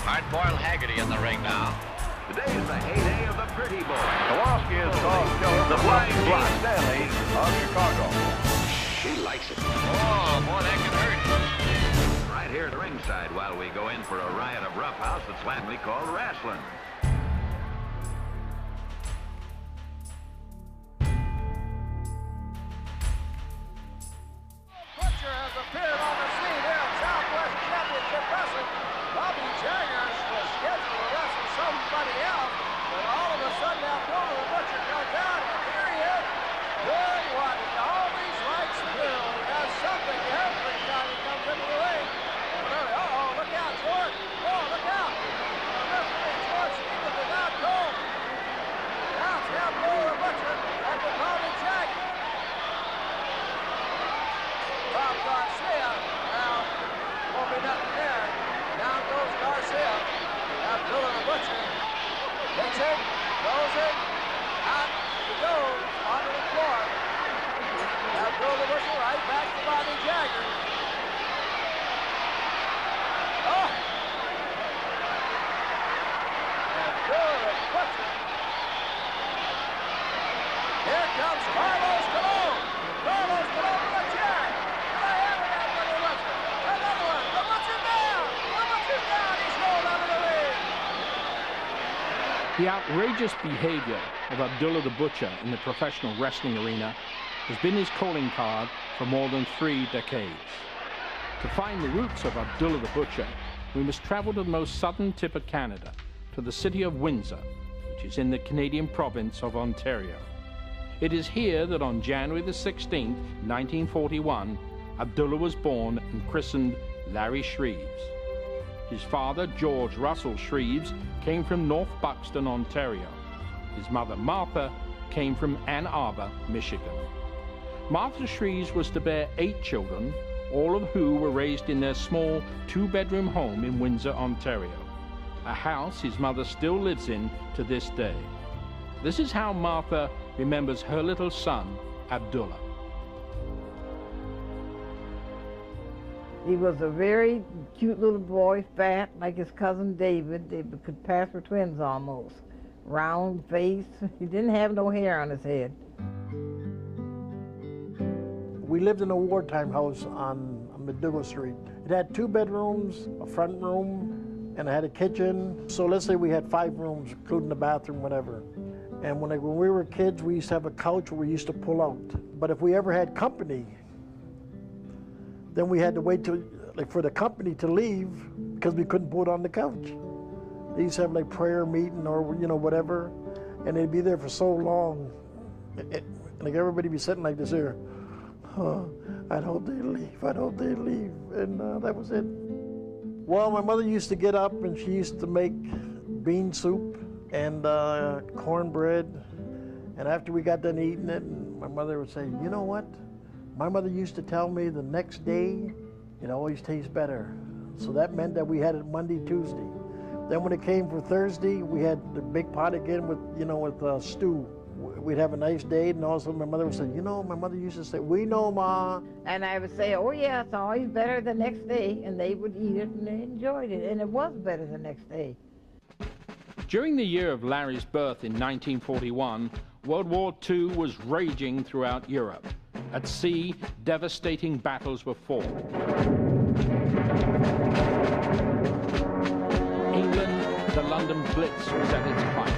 Hard-boiled Haggerty in the ring now. Today's the heyday of the pretty boy. Kowalski is called the Flying G. Stanley of Chicago. She likes it. Oh, boy, that can hurt. Right here at the ringside while we go in for a riot of roughhouse that's slamly called wrestling. Butcher has appeared on the scene here at Southwest Championship Wrestling. Bobby Jaggers was scheduled to wrestle somebody else, but all of a sudden Abdullah the Butcher comes out, and here he is doing what he always likes to do. He has something every time he comes into the ring. Uh-oh, look out, George. Oh, look out. Referee George Stevens is out cold. Now it's Abdullah the Butcher after Bobby Jaggers. Bob Garcia, now, won't be nothing there. Down goes Garcia. Abdullah the Butcher takes it, throws it, out he goes, onto the floor. Abdullah the Butcher right back to Bobby Jaggers. Oh! Abdullah the Butcher. Here comes Carlos Colon. Carlos Colon with a jack. The outrageous behavior of Abdullah the Butcher in the professional wrestling arena has been his calling card for more than 3 decades. To find the roots of Abdullah the Butcher, we must travel to the most southern tip of Canada, to the city of Windsor, which is in the Canadian province of Ontario. It is here that on January the 16th, 1941, Abdullah was born and christened Larry Shreves. His father, George Russell Shreves, came from North Buxton, Ontario. His mother, Martha, came from Ann Arbor, Michigan. Martha Shreves was to bear 8 children, all of who were raised in their small 2-bedroom home in Windsor, Ontario, a house his mother still lives in to this day. This is how Martha remembers her little son, Abdullah. He was a very cute little boy, fat, like his cousin David. They could pass for twins almost. Round face. He didn't have no hair on his head. We lived in a wartime house on McDougall Street. It had 2 bedrooms, a front room, and it had a kitchen. So let's say we had 5 rooms, including the bathroom, whatever. And when we were kids, we used to have a couch where we used to pull out. But if we ever had company, then we had to wait till, like, for the company to leave because we couldn't put it on the couch. They used to have like prayer meeting or, you know, whatever, and they'd be there for so long. Like everybody be sitting like this here. Oh, I'd hope they'd leave, I'd hope they'd leave, and that was it. Well, my mother used to get up and she used to make bean soup and cornbread, and after we got done eating it, my mother would say, you know what? My mother used to tell me the next day, it always tastes better. So that meant that we had it Monday, Tuesday. Then when it came for Thursday, we had the big pot again with, you know, with stew. We'd have a nice day, and all of a sudden my mother would say, you know, my mother used to say, we know, Ma. And I would say, oh yeah, it's always better the next day. And they would eat it and they enjoyed it. And it was better the next day. During the year of Larry's birth in 1941, World War II was raging throughout Europe. At sea, devastating battles were fought. England, the London Blitz was at its height.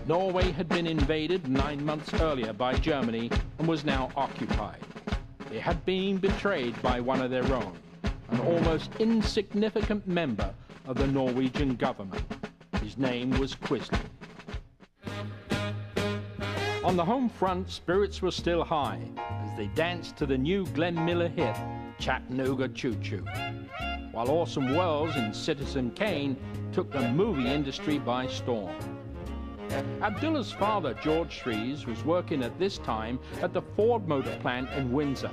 Norway had been invaded 9 months earlier by Germany and was now occupied. They had been betrayed by one of their own, an almost insignificant member of the Norwegian government. His name was Quisling. On the home front, spirits were still high as they danced to the new Glenn Miller hit, Chattanooga Choo Choo, while Orson Welles and Citizen Kane took the movie industry by storm. Abdullah's father, George Shreves, was working at this time at the Ford Motor Plant in Windsor,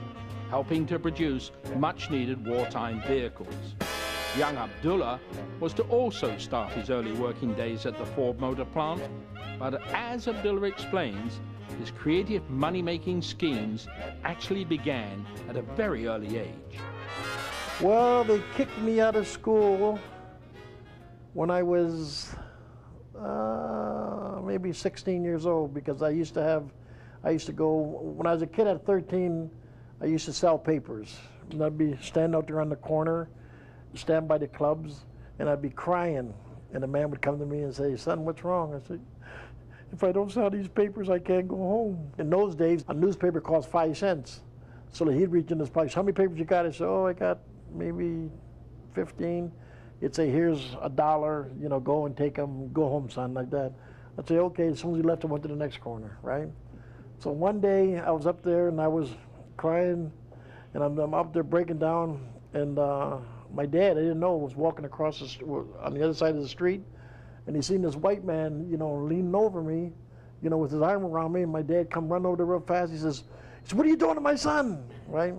helping to produce much-needed wartime vehicles. Young Abdullah was to also start his early working days at the Ford Motor Plant, but as Abdullah explains, his creative money-making schemes actually began at a very early age. Well, they kicked me out of school when I was maybe 16 years old, because I used to go, when I was a kid at 13, I used to sell papers. And I'd be standing out there on the corner, stand by the clubs, and I'd be crying. And a man would come to me and say, "Son, what's wrong?" I said, "If I don't sell these papers, I can't go home." In those days, a newspaper cost 5 cents. So he'd reach in his pocket, "How many papers you got?" I said, "Oh, I got maybe 15. He'd say, "Here's $1, you know, go and take them, go home, son," like that. I'd say, "Okay." As soon as he left, I went to the next corner, right? So one day I was up there and I was crying, and I'm up there breaking down, and my dad, I didn't know, was walking across on the other side of the street, and he seen this white man, you know, leaning over me, you know, with his arm around me, and my dad come running over there real fast. He says, "What are you doing to my son?" Right?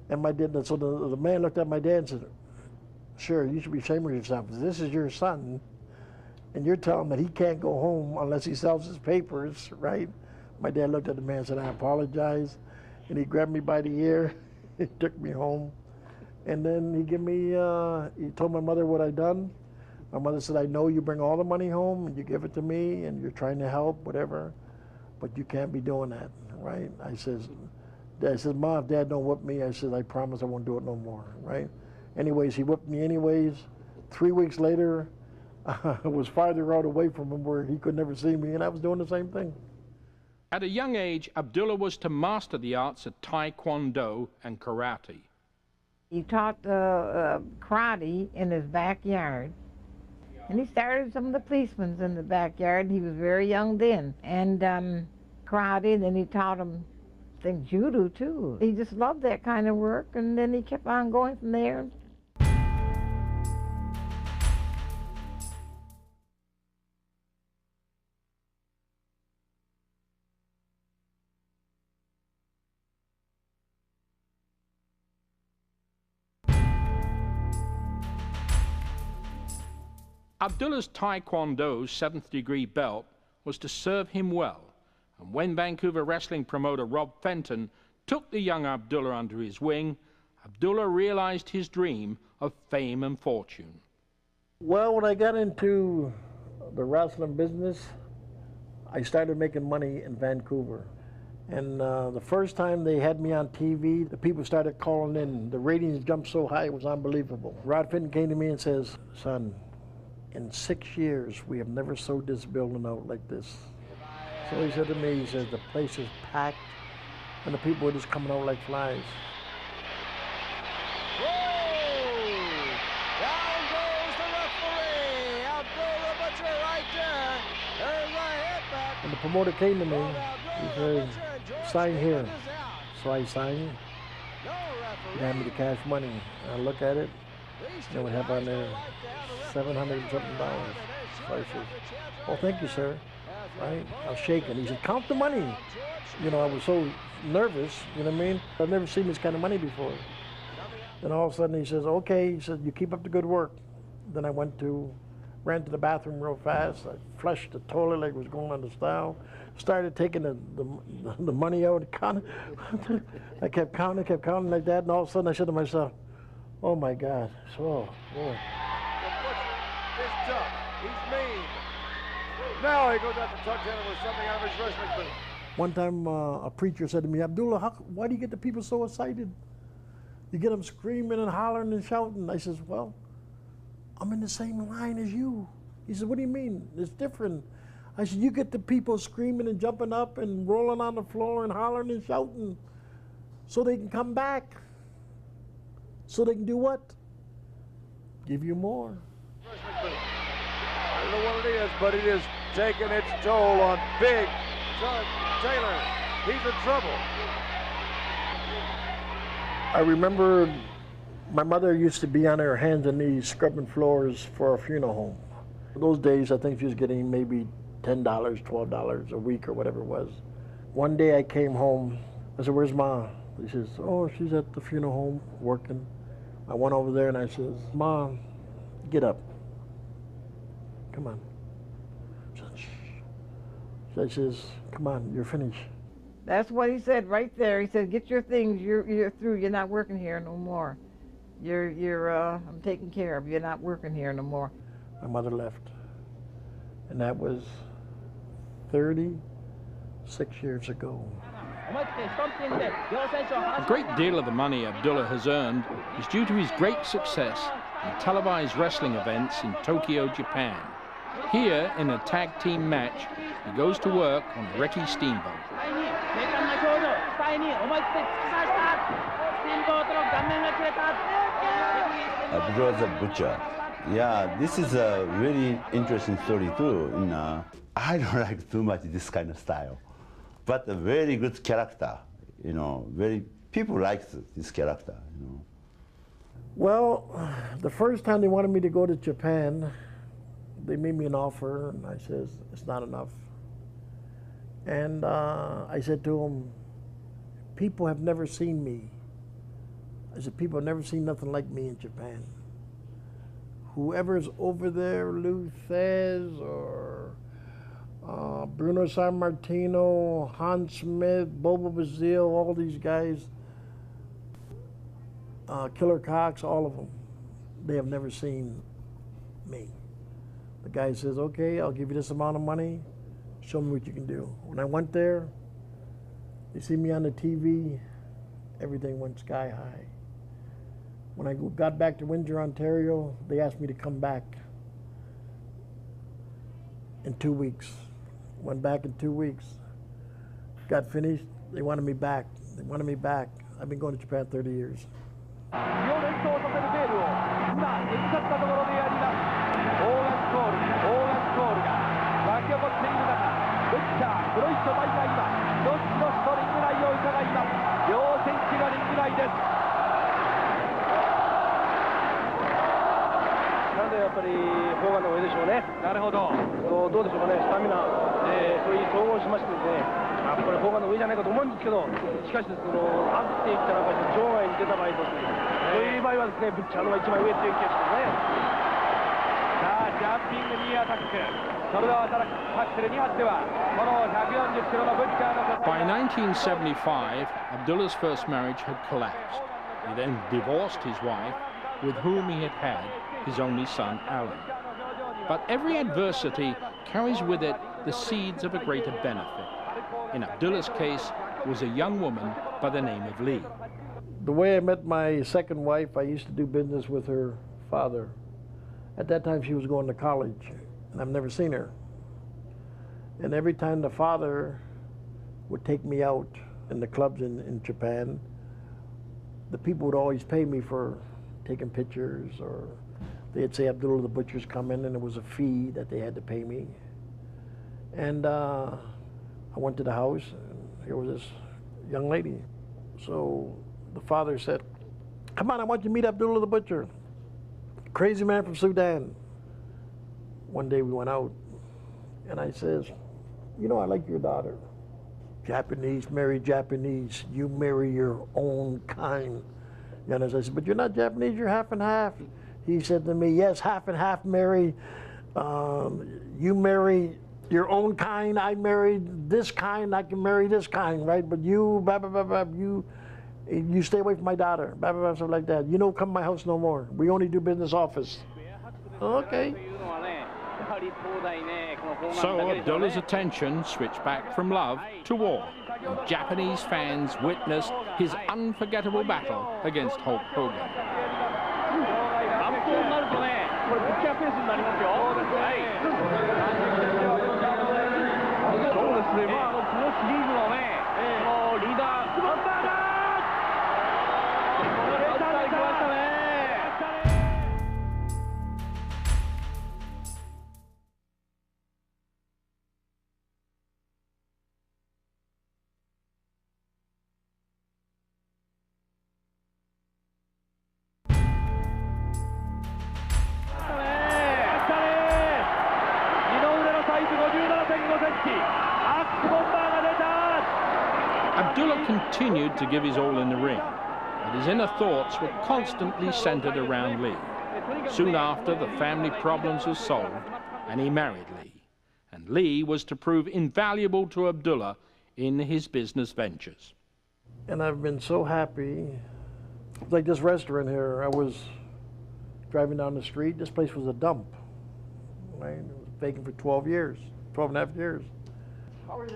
And my dad, so the man looked at my dad and said, "Sure, you should be ashamed of yourself. This is your son, and you're telling him that he can't go home unless he sells his papers," right? My dad looked at the man and said, "I apologize." And he grabbed me by the ear, he took me home. And then he told my mother what I'd done. My mother said, "I know you bring all the money home and you give it to me and you're trying to help, whatever, but you can't be doing that," right? I said, "Mom, if Dad don't whip me," I said, "I promise I won't do it no more," right? Anyways, he whipped me anyways. 3 weeks later, I was farther out away from him where he could never see me, and I was doing the same thing. At a young age, Abdullah was to master the arts of Taekwondo and karate. He taught karate in his backyard. And he started some of the policemen in the backyard. He was very young then. And karate, and then he taught him, I think, judo too. He just loved that kind of work, and then he kept on going from there. Abdullah's Taekwondo 7th degree belt was to serve him well, and when Vancouver wrestling promoter Rob Fenton took the young Abdullah under his wing, Abdullah realized his dream of fame and fortune. Well, when I got into the wrestling business, I started making money in Vancouver. And the first time they had me on TV, the people started calling in. The ratings jumped so high, it was unbelievable. Rod Fenton came to me and says, "Son, in 6 years, we have never sold this building out like this." So he said to me, he says, "The place is packed, and the people are just coming out like flies." Whoa! Down goes the referee. Abdullah the Butcher right there. There's a hit back. And the promoter came to me, he said, "Sign here." So I signed, he handed me the cash money. I look at it, and we have on there $700 and something. So I said, "Oh, thank you, sir." Right? I was shaking. He said, "Count the money." You know, I was so nervous, you know what I mean? I've never seen this kind of money before. Then all of a sudden he says, "Okay," he said, "you keep up the good work." Then I ran to the bathroom real fast. I flushed the toilet like it was going on the style. Started taking the money out. I kept counting like that, and all of a sudden I said to myself, "Oh my God." So, oh, boy. He's tough. He's mean. Now he goes out to tuck in with something out of his wrestling boot. One time a preacher said to me, "Abdullah, why do you get the people so excited? You get them screaming and hollering and shouting." I says, "Well, I'm in the same line as you." He said, "What do you mean? It's different." I said, "You get the people screaming and jumping up and rolling on the floor and hollering and shouting so they can come back. So they can do what? Give you more." I don't know what it is, but it is taking its toll on Big Tug Taylor. He's in trouble. I remember my mother used to be on her hands and knees scrubbing floors for a funeral home. Those days, I think she was getting maybe $10, $12 a week or whatever it was. One day I came home. I said, "Where's Ma?" He says, "Oh, she's at the funeral home working." I went over there and I says, "Ma, get up. Come on." She So I says, come on, you're finished. That's what he said right there. He said, get your things, you're through, you're not working here no more. I'm taking care of you, you're not working here no more. My mother left. And that was 36 years ago. A great deal of the money Abdullah has earned is due to his great success in televised wrestling events in Tokyo, Japan. Here, in a tag team match, he goes to work on Reki Steamboat. Abdullah the Butcher. Yeah, this is a really interesting story too. I don't like too much this kind of style, but a very good character. People like this character. Well, the first time they wanted me to go to Japan, they made me an offer, and I says, it's not enough. And I said to them, people have never seen me. I said, people have never seen nothing like me in Japan. Whoever's over there, Lou Thez or Bruno Sammartino, Hans Smith, Bobo Bazile, all these guys, Killer Cox, all of them, they have never seen me. The guy says, okay, I'll give you this amount of money, show me what you can do. When I went there, they see me on the TV, everything went sky high. When I got back to Windsor, Ontario, they asked me to come back in 2 weeks. Went back in 2 weeks. Got finished, they wanted me back. They wanted me back. I've been going to Japan 30 years. By 1975, Abdullah's first marriage had collapsed. He then divorced his wife, with whom he had had his only son, Alan. But every adversity carries with it the seeds of a greater benefit. In Abdullah's case, was a young woman by the name of Lee. The way I met my second wife, I used to do business with her father. At that time, she was going to college, and I've never seen her. And every time the father would take me out in the clubs in Japan, the people would always pay me for taking pictures, or they'd say Abdullah the Butcher's coming, and it was a fee that they had to pay me. And I went to the house, and here was this young lady. So the father said, come on, I want you to meet Abdullah the Butcher, crazy man from Sudan. One day we went out, and I says, you know, I like your daughter. Japanese marry Japanese, you marry your own kind. And I said, but you're not Japanese, you're half and half. He said to me, yes, half and half marry. You marry your own kind, I marry this kind, I can marry this kind, right? But you, blah, blah, blah, blah, you stay away from my daughter, blah, blah, blah, stuff like that. You don't come to my house no more. We only do business office. Okay. So Abdullah's attention switched back from love to war. And Japanese fans witnessed his unforgettable battle against Hulk Hogan. Abdullah continued to give his all in the ring, but his inner thoughts were constantly centered around Lee. Soon after, the family problems were solved, and he married Lee. And Lee was to prove invaluable to Abdullah in his business ventures. And I've been so happy. Like this restaurant here, I was driving down the street. This place was a dump. Right? It was vacant for 12 years, 12 and a half years.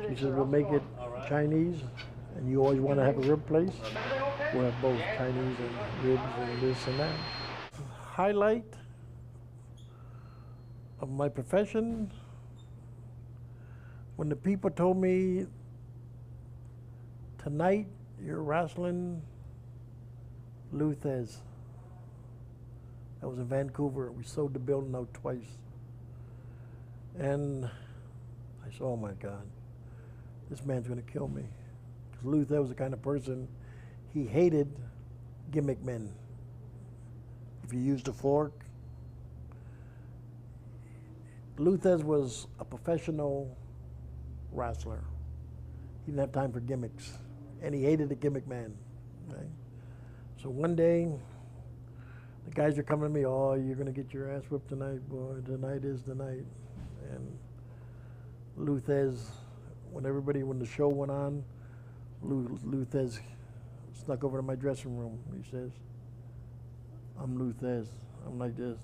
She said, we'll make it Chinese, and you always want to have a rib place. We'll have both Chinese and ribs and this and that. Highlight of my profession, when the people told me, tonight you're wrestling Luthez. That was in Vancouver. We sold the building out twice. And I said, oh my God, this man's gonna kill me. Because Luthez was the kind of person, he hated gimmick men. If you used a fork, Luthez was a professional wrestler. He didn't have time for gimmicks, and he hated a gimmick man. Right? So one day, the guys are coming to me, oh, you're gonna get your ass whipped tonight, boy, tonight is the night. And Luthez, when the show went on, Luthez snuck over to my dressing room. He says, I'm Luthez. I'm like this.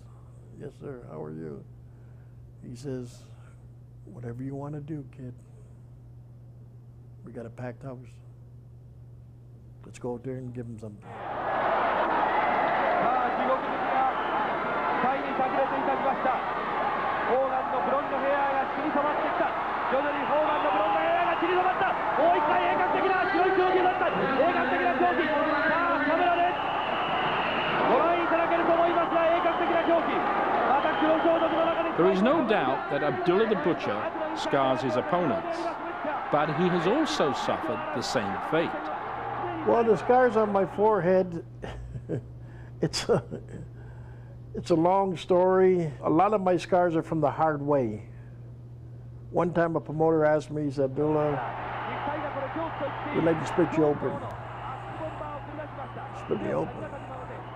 Yes, sir, how are you? He says, whatever you want to do, kid. We got a packed house. Let's go out there and give him something. There is no doubt that Abdullah the Butcher scars his opponents, but he has also suffered the same fate. Well, the scars on my forehead, it's a long story. A lot of my scars are from the hard way. One time a promoter asked me, he said, Abdullah, we'd like to split you open. Split me open.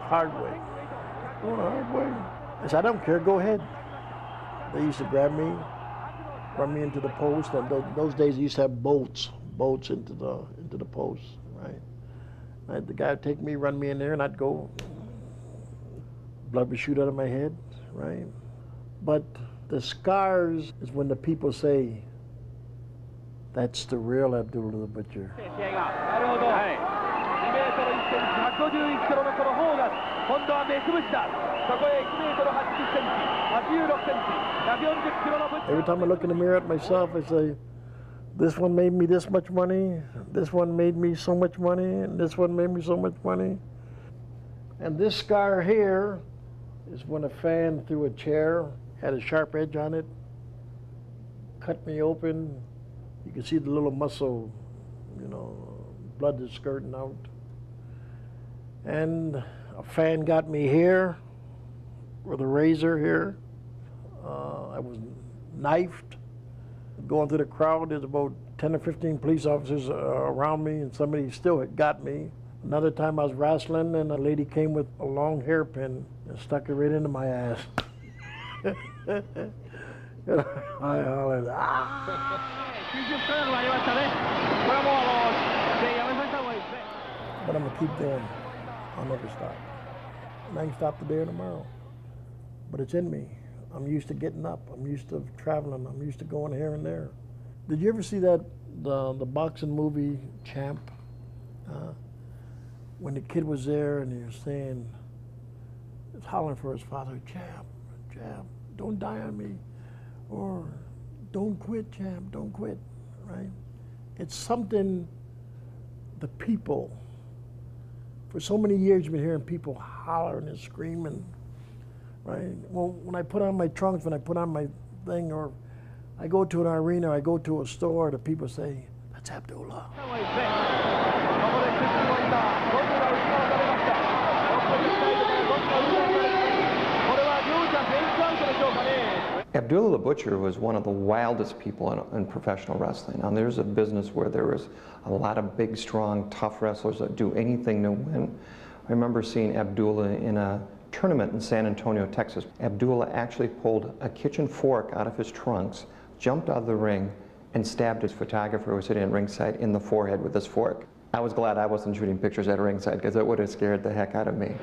Hard way. Oh, hard way. I said, I don't care, go ahead. They used to grab me, run me into the post, and those days they used to have bolts into the post, right? The guy would take me, run me in there, and I'd go. Blood would shoot out of my head, right? But the scars is when the people say, that's the real Abdullah the Butcher. Every time I look in the mirror at myself, I say, this one made me this much money, this one made me so much money, and this one made me so much money. And this scar here is when a fan threw a chair, had a sharp edge on it, cut me open. You can see the little muscle, you know, blood is skirting out. And a fan got me here, with a razor here. I was knifed. Going through the crowd, there's about 10 or 15 police officers around me, and somebody still had got me. Another time I was wrestling, and a lady came with a long hairpin and stuck it right into my ass. And I hollered, ah! But I'm gonna keep going. I'll never stop. And I can stop today or tomorrow. But it's in me. I'm used to getting up. I'm used to traveling. I'm used to going here and there. Did you ever see that, the boxing movie, Champ? When the kid was there and he was saying, he was hollering for his father, Champ, Champ, don't die on me. Or, don't quit, Champ, don't quit, right? It's something the people, for so many years you've been hearing people hollering and screaming, right? Well, when I put on my trunks, when I put on my thing, or I go to an arena, I go to a store, the people say, that's Abdullah. Abdullah the Butcher was one of the wildest people in professional wrestling. Now, there's a business where there was a lot of big, strong, tough wrestlers that do anything to win. I remember seeing Abdullah in a tournament in San Antonio, Texas. Abdullah actually pulled a kitchen fork out of his trunks, jumped out of the ring and stabbed his photographer who was sitting at ringside in the forehead with his fork. I was glad I wasn't shooting pictures at ringside because it would have scared the heck out of me.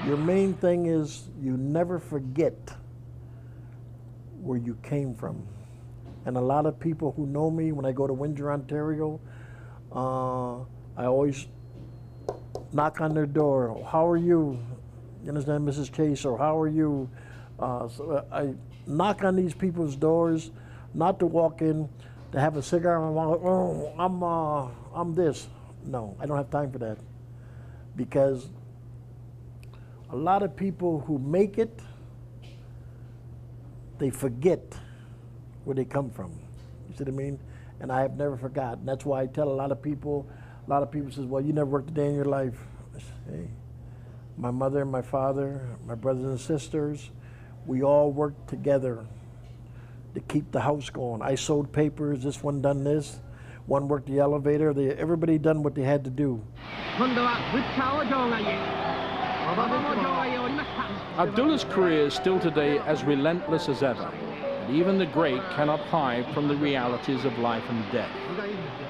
Your main thing is you never forget where you came from. And a lot of people who know me, when I go to Windsor, Ontario, I always knock on their door. How are you? You understand, Mrs. Chase? Or how are you? So I knock on these people's doors, not to walk in, to have a cigar in my mouth. Oh, I'm this. No, I don't have time for that. Because a lot of people who make it, they forget where they come from. You see what I mean? And I have never forgotten. That's why I tell a lot of people says, well, you never worked a day in your life. I say, hey, my mother and my father, my brothers and sisters, we all worked together to keep the house going. I sold papers, this one done this, one worked the elevator, everybody done what they had to do. Abdullah's career is still today as relentless as ever, and even the great cannot hide from the realities of life and death.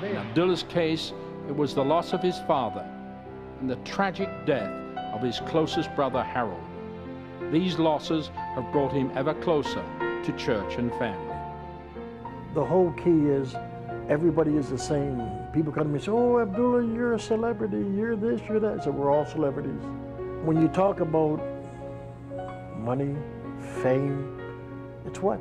In Abdullah's case, it was the loss of his father and the tragic death of his closest brother, Harold. These losses have brought him ever closer to church and family. The whole key is everybody is the same. People come to me and say, oh, Abdullah, you're a celebrity, you're this, you're that. So we're all celebrities. When you talk about money, fame, it's what?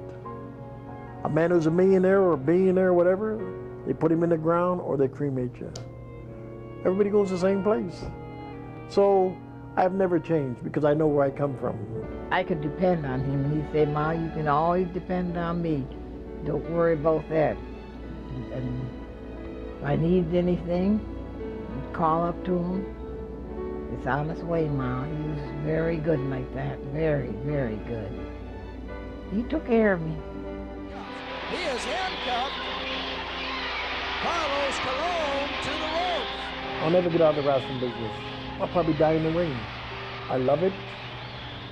A man who's a millionaire or a billionaire or whatever, they put him in the ground or they cremate you. Everybody goes to the same place. So I've never changed because I know where I come from. I could depend on him. And he said, Ma, you can always depend on me. Don't worry about that. And if I need anything, I'd call up to him. It's on its way, Ma. He was very good like that. Very, very good. He took care of me. He is handcuffed. Carlos Colon to the ropes. I'll never get out of the wrestling business. I'll probably die in the ring. I love it.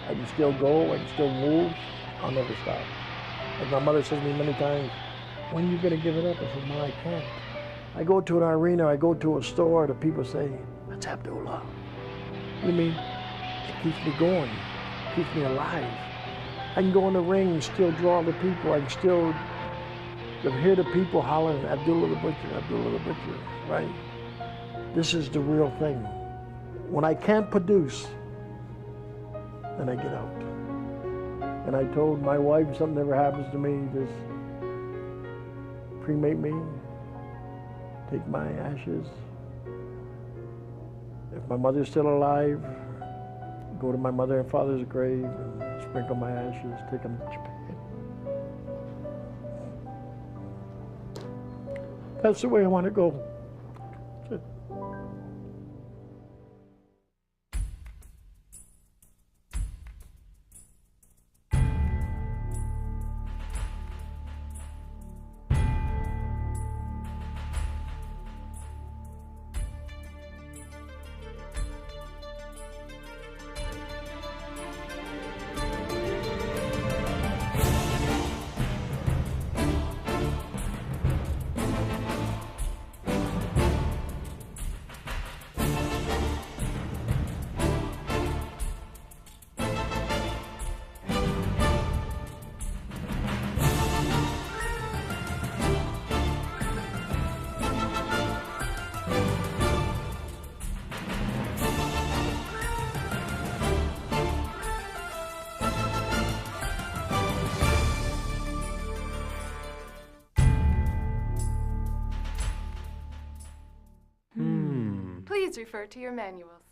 I can still go, I can still move. I'll never stop. Like my mother says to me many times, when are you gonna give it up? I said, Ma, I can't. I go to an arena, I go to a store, the people say, that's Abdullah. What do you mean? It keeps me going, it keeps me alive. I can go in the ring and still draw the people. I can still hear the people hollering, Abdullah the Butcher, Abdullah the Butcher, right? This is the real thing. When I can't produce, then I get out. And I told my wife, if something ever happens to me, just cremate me, take my ashes. If my mother's still alive, go to my mother and father's grave and sprinkle my ashes, take them to Japan. That's the way I want to go. Please refer to your manuals.